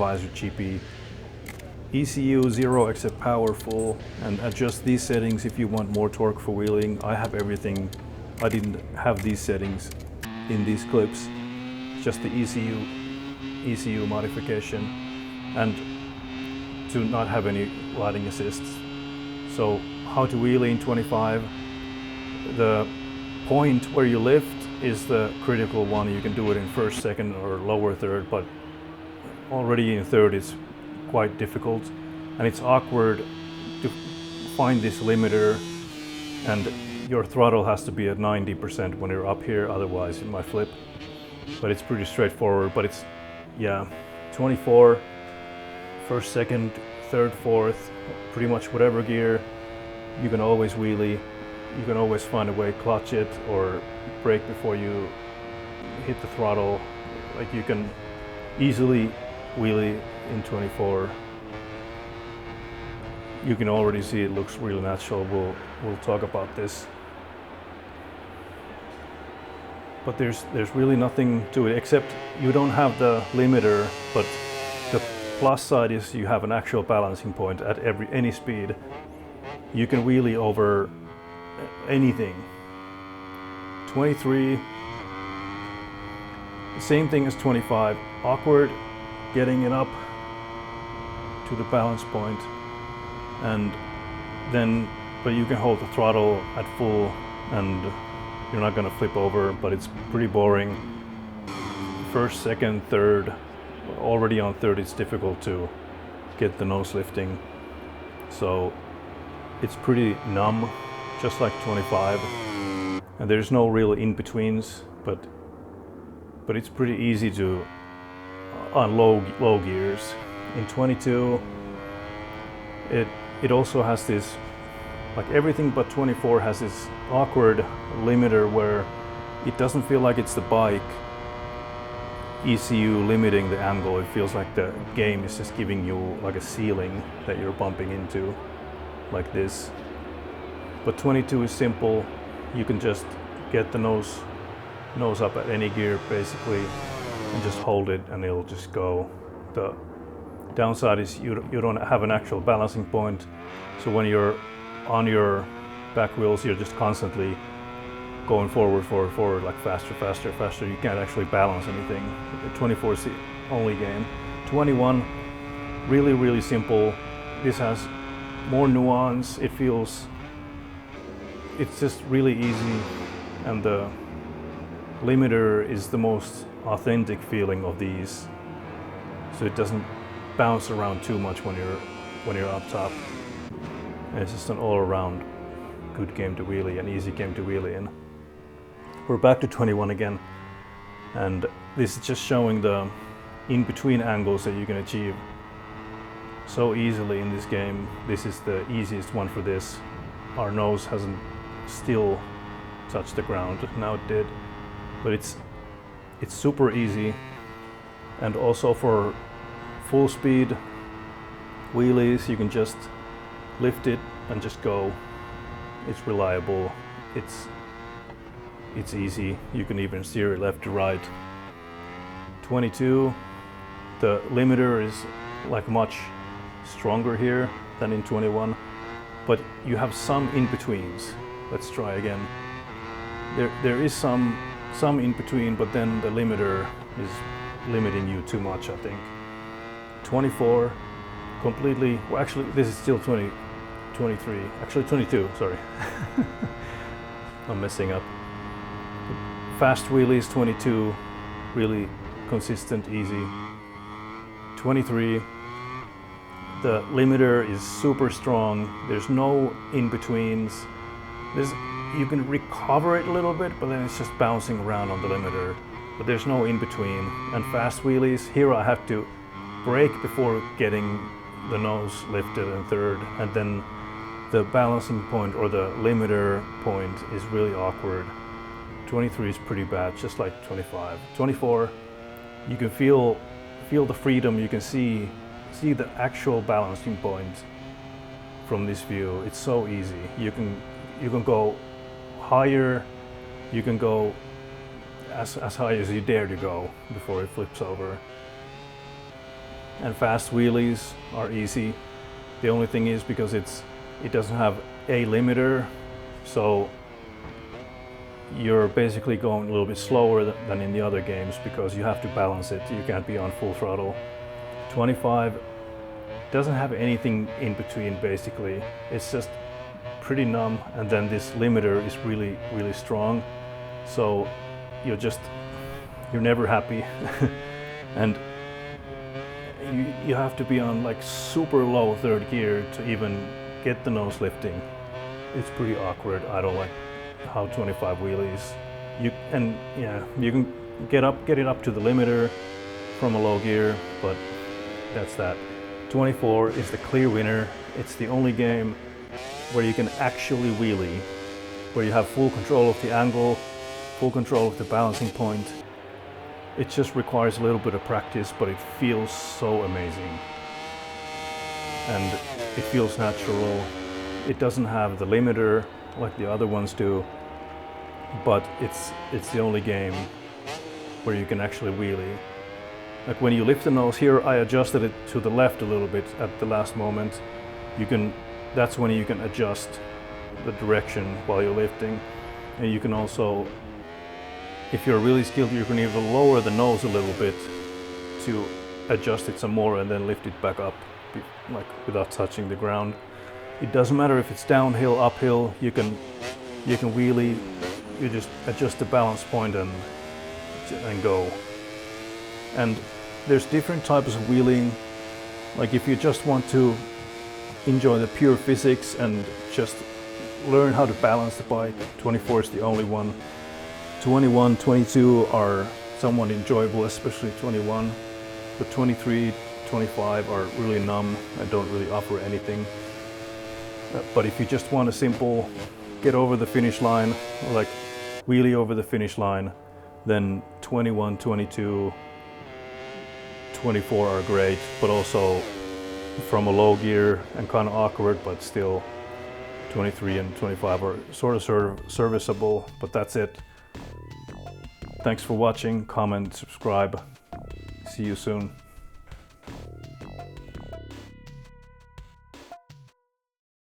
Visor GP. ECU 0 except powerful, and adjust these settings if you want more torque for wheeling. I have everything. I didn't have these settings in these clips, just the ECU modification, and to not have any lighting assists. So how to wheelie in 25. The point where you lift is the critical one. You can do it in first, second, or lower third, but already in third it's quite difficult, and it's awkward to find this limiter, and your throttle has to be at 90% when you're up here, otherwise it might flip. But it's pretty straightforward. But it's, yeah, 24, first, second, third, fourth, pretty much whatever gear, you can always wheelie. You can always find a way, clutch it or brake before you hit the throttle. Like, you can easily wheelie in 24. You can already see it looks really natural. We'll talk about this. But there's really nothing to it except you don't have the limiter, but the plus side is you have an actual balancing point at any speed. You can wheelie over anything. 23, the same thing as 25, awkward getting it up to the balance point, and then but you can hold the throttle at full and you're not going to flip over, but it's pretty boring. First, second, third, already on third it's difficult to get the nose lifting, so it's pretty numb, just like 25, and there's no real in-betweens, but it's pretty easy to on low gears. In 22 it also has this, like everything but 24 has this awkward limiter where it doesn't feel like it's the bike ECU limiting the angle. It feels like the game is just giving you like a ceiling that you're bumping into, like this. But 22 is simple. You can just get the nose up at any gear basically and just hold it and it'll just go. The downside is you don't have an actual balancing point, so when you're on your back wheels you're just constantly going forward, like faster. You can't actually balance anything. 24 is the only game. 21, really simple. This has more nuance. It's just really easy, and the limiter is the most authentic feeling of these, so it doesn't bounce around too much when you're up top. And it's just an all-around good game to wheelie, an easy game to wheelie in. We're back to 21 again, and this is just showing the in-between angles that you can achieve so easily in this game. This is the easiest one for this. Our nose hasn't still touched the ground. Now it did, but it's super easy. And also for full speed wheelies, you can just lift it and just go. It's reliable. It's easy. You can even steer it left to right. 22, the limiter is like much stronger here than in 21, but you have some in-betweens. Let's try again. There is some in between, but then the limiter is limiting you too much, I think. 24, completely, well actually this is still 23, actually 22, sorry. I'm messing up. Fast wheelies, 22, really consistent, easy. 23, the limiter is super strong. There's no in-betweens. You can recover it a little bit, but then it's just bouncing around on the limiter. But there's no in-between. And fast wheelies, here I have to brake before getting the nose lifted in third, and then the balancing point or the limiter point is really awkward. 23 is pretty bad, just like 25. 24, you can feel the freedom. You can see the actual balancing point from this view. It's so easy. You can go higher. You can go as high as you dare to go before it flips over. and fast wheelies are easy. The only thing is because it doesn't have a limiter, so you're basically going a little bit slower than in the other games because you have to balance it. You can't be on full throttle. 25 doesn't have anything in between basically. It's just pretty numb, and then this limiter is really, really strong. So you're never happy. And you have to be on like super low third gear to even get the nose lifting. It's pretty awkward. I don't like how 25 wheelies. You can get it up to the limiter from a low gear, but that's that. 24 is the clear winner. It's the only game where you can actually wheelie, where you have full control of the angle, full control of the balancing point. It just requires a little bit of practice, but it feels so amazing. And it feels natural. It doesn't have the limiter like the other ones do, but it's the only game where you can actually wheelie. Like when you lift the nose here, I adjusted it to the left a little bit at the last moment. That's when you can adjust the direction while you're lifting. And you can also, if you're really skilled, you can even lower the nose a little bit to adjust it some more and then lift it back up, like without touching the ground. It doesn't matter if it's downhill, uphill, you can wheelie. You just adjust the balance point and go. And there's different types of wheeling. Like if you just want to enjoy the pure physics and just learn how to balance the bike, 24 is the only one. 21, 22 are somewhat enjoyable, especially 21. But 23, 25 are really numb and don't really offer anything. But if you just want a simple get over the finish line, or like wheelie over the finish line, then 21, 22, 24 are great, but also from a low gear and kind of awkward, but still 23 and 25 are sort of serviceable, but that's it. Thanks for watching, comment, subscribe. See you soon.